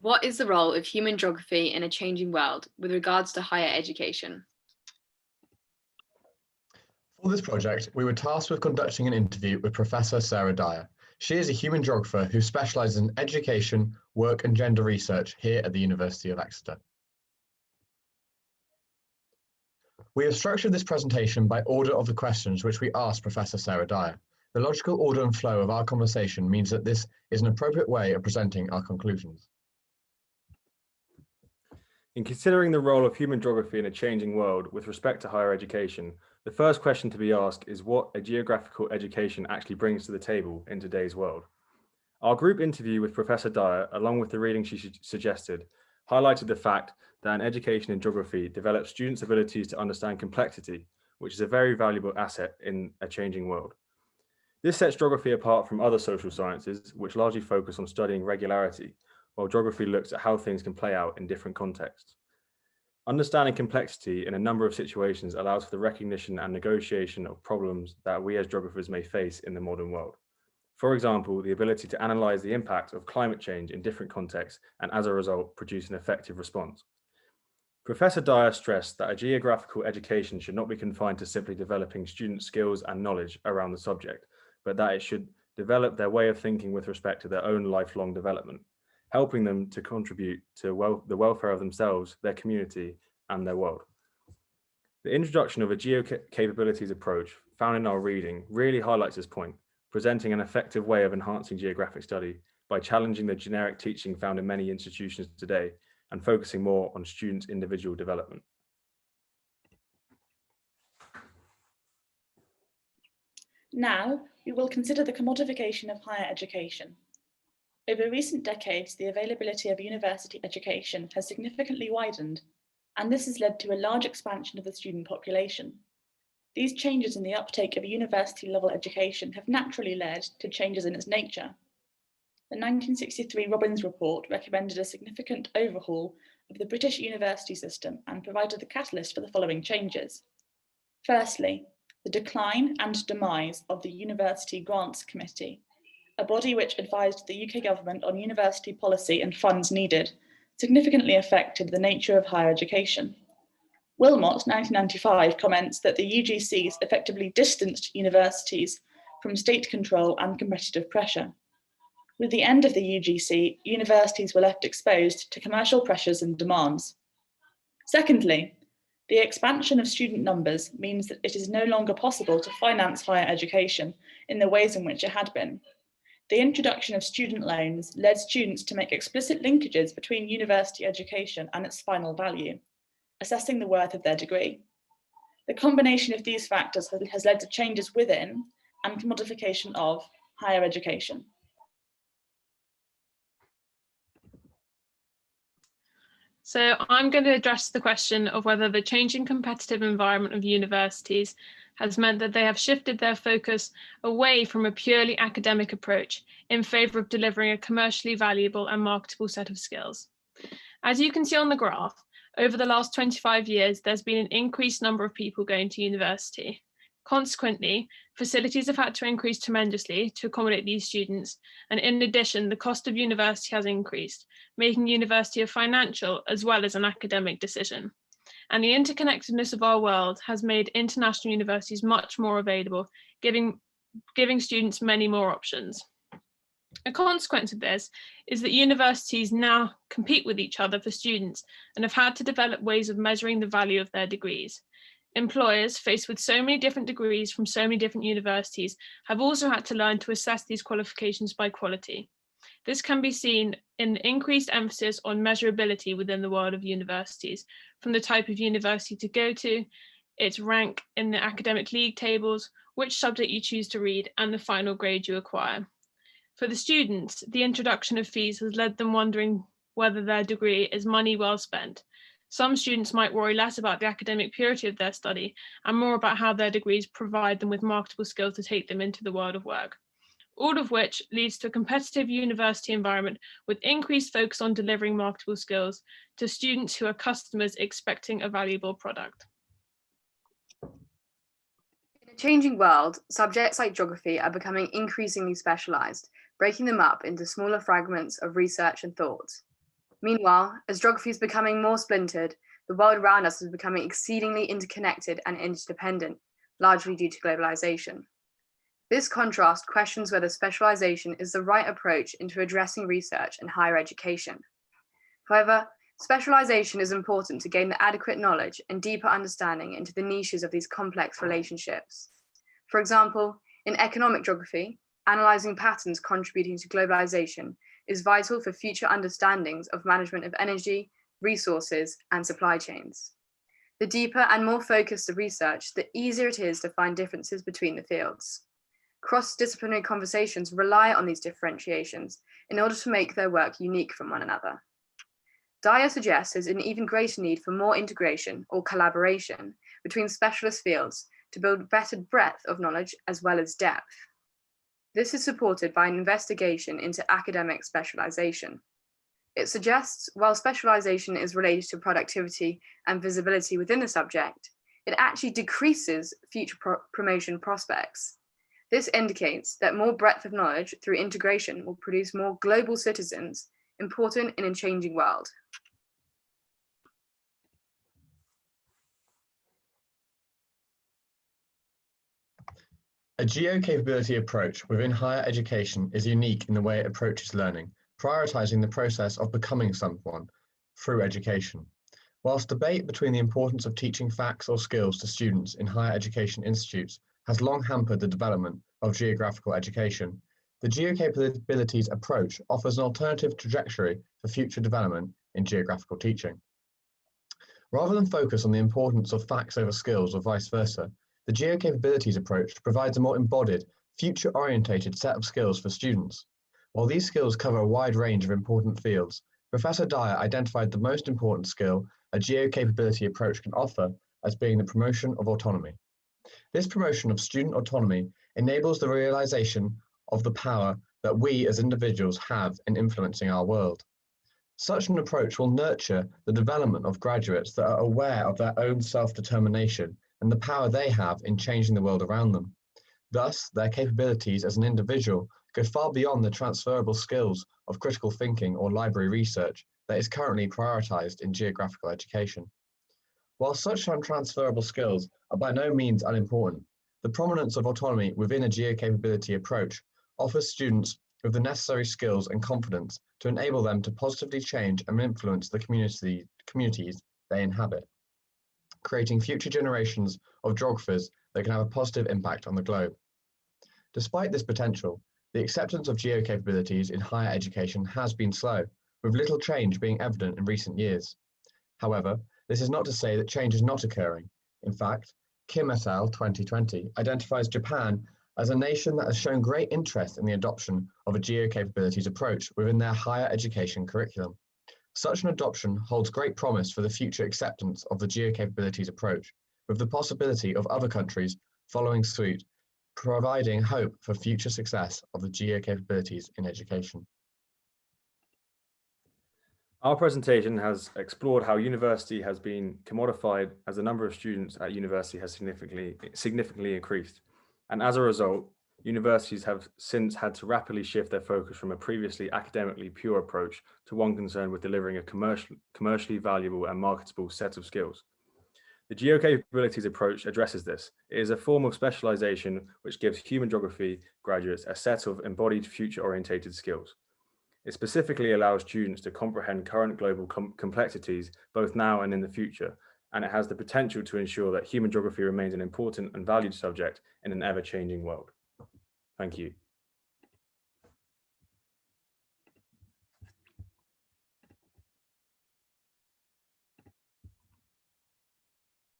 What is the role of human geography in a changing world with regards to higher education? For this project, we were tasked with conducting an interview with Professor Sarah Dyer. She is a human geographer who specialises in education, work and gender research here at the University of Exeter. We have structured this presentation by order of the questions which we asked Professor Sarah Dyer. The logical order and flow of our conversation means that this is an appropriate way of presenting our conclusions. In considering the role of human geography in a changing world with respect to higher education, the first question to be asked is what a geographical education actually brings to the table in today's world. Our group interview with Professor Dyer, along with the reading she suggested, highlighted the fact that an education in geography develops students' abilities to understand complexity, which is a very valuable asset in a changing world. This sets geography apart from other social sciences, which largely focus on studying regularity, while geography looks at how things can play out in different contexts. Understanding complexity in a number of situations allows for the recognition and negotiation of problems that we as geographers may face in the modern world. For example, the ability to analyze the impact of climate change in different contexts and as a result, produce an effective response. Professor Dyer stressed that a geographical education should not be confined to simply developing student skills and knowledge around the subject, but that it should develop their way of thinking with respect to their own lifelong development, helping them to contribute to the welfare of themselves, their community, and their world. The introduction of a geo-capabilities approach found in our reading really highlights this point, presenting an effective way of enhancing geographic study by challenging the generic teaching found in many institutions today and focusing more on students' individual development. Now, we will consider the commodification of higher education. Over recent decades, the availability of university education has significantly widened, and this has led to a large expansion of the student population. These changes in the uptake of university-level education have naturally led to changes in its nature. The 1963 Robbins Report recommended a significant overhaul of the British university system and provided the catalyst for the following changes. Firstly, the decline and demise of the University Grants Committee, a body which advised the UK government on university policy and funds needed, significantly affected the nature of higher education. Wilmot, 1995, comments that the UGCs effectively distanced universities from state control and competitive pressure. With the end of the UGC, universities were left exposed to commercial pressures and demands. Secondly, the expansion of student numbers means that it is no longer possible to finance higher education in the ways in which it had been. The introduction of student loans led students to make explicit linkages between university education and its final value, assessing the worth of their degree. The combination of these factors has led to changes within and commodification of higher education. So I'm going to address the question of whether the changing competitive environment of universities has meant that they have shifted their focus away from a purely academic approach in favour of delivering a commercially valuable and marketable set of skills. As you can see on the graph, over the last 25 years, there's been an increased number of people going to university. Consequently, facilities have had to increase tremendously to accommodate these students, and in addition, the cost of university has increased, making university a financial as well as an academic decision. And the interconnectedness of our world has made international universities much more available, giving students many more options. A consequence of this is that universities now compete with each other for students and have had to develop ways of measuring the value of their degrees. Employers, faced with so many different degrees from so many different universities, have also had to learn to assess these qualifications by quality. This can be seen in increased emphasis on measurability within the world of universities, from the type of university to go to, its rank in the academic league tables, which subject you choose to read, and the final grade you acquire. For the students, the introduction of fees has led them wondering whether their degree is money well spent. Some students might worry less about the academic purity of their study and more about how their degrees provide them with marketable skills to take them into the world of work. All of which leads to a competitive university environment with increased focus on delivering marketable skills to students who are customers expecting a valuable product. In a changing world, subjects like geography are becoming increasingly specialised, breaking them up into smaller fragments of research and thought. Meanwhile, as geography is becoming more splintered, the world around us is becoming exceedingly interconnected and interdependent, largely due to globalization. This contrast questions whether specialization is the right approach into addressing research and higher education. However, specialization is important to gain the adequate knowledge and deeper understanding into the niches of these complex relationships. For example, in economic geography, analyzing patterns contributing to globalization is vital for future understandings of management of energy, resources, and supply chains. The deeper and more focused the research, the easier it is to find differences between the fields. Cross-disciplinary conversations rely on these differentiations in order to make their work unique from one another. Dyer suggests there's an even greater need for more integration or collaboration between specialist fields to build better breadth of knowledge as well as depth. This is supported by an investigation into academic specialization. It suggests while specialization is related to productivity and visibility within the subject, it actually decreases future promotion prospects. This indicates that more breadth of knowledge through integration will produce more global citizens, important in a changing world. A geo-capability approach within higher education is unique in the way it approaches learning, prioritizing the process of becoming someone through education. Whilst debate between the importance of teaching facts or skills to students in higher education institutes has long hampered the development of geographical education, the geo-capabilities approach offers an alternative trajectory for future development in geographical teaching. Rather than focus on the importance of facts over skills or vice versa, the geo-capabilities approach provides a more embodied, future-orientated set of skills for students. While these skills cover a wide range of important fields, Professor Dyer identified the most important skill a geo-capability approach can offer as being the promotion of autonomy. This promotion of student autonomy enables the realization of the power that we as individuals have in influencing our world. Such an approach will nurture the development of graduates that are aware of their own self-determination and the power they have in changing the world around them. Thus, their capabilities as an individual go far beyond the transferable skills of critical thinking or library research that is currently prioritized in geographical education. While such transferable skills are by no means unimportant, the prominence of autonomy within a geo-capability approach offers students with the necessary skills and confidence to enable them to positively change and influence the communities they inhabit, creating future generations of geographers that can have a positive impact on the globe. Despite this potential, the acceptance of geo-capabilities in higher education has been slow, with little change being evident in recent years. However, this is not to say that change is not occurring. In fact, Kim et al. 2020 identifies Japan as a nation that has shown great interest in the adoption of a geo-capabilities approach within their higher education curriculum. Such an adoption holds great promise for the future acceptance of the geo-capabilities approach, with the possibility of other countries following suit, providing hope for future success of the geo-capabilities in education. Our presentation has explored how university has been commodified as the number of students at university has significantly increased. And as a result, universities have since had to rapidly shift their focus from a previously academically pure approach to one concerned with delivering a commercially valuable and marketable set of skills. The geo-capabilities approach addresses this. It is a form of specialization which gives human geography graduates a set of embodied future-orientated skills. It specifically allows students to comprehend current global complexities, both now and in the future, and it has the potential to ensure that human geography remains an important and valued subject in an ever-changing world. Thank you.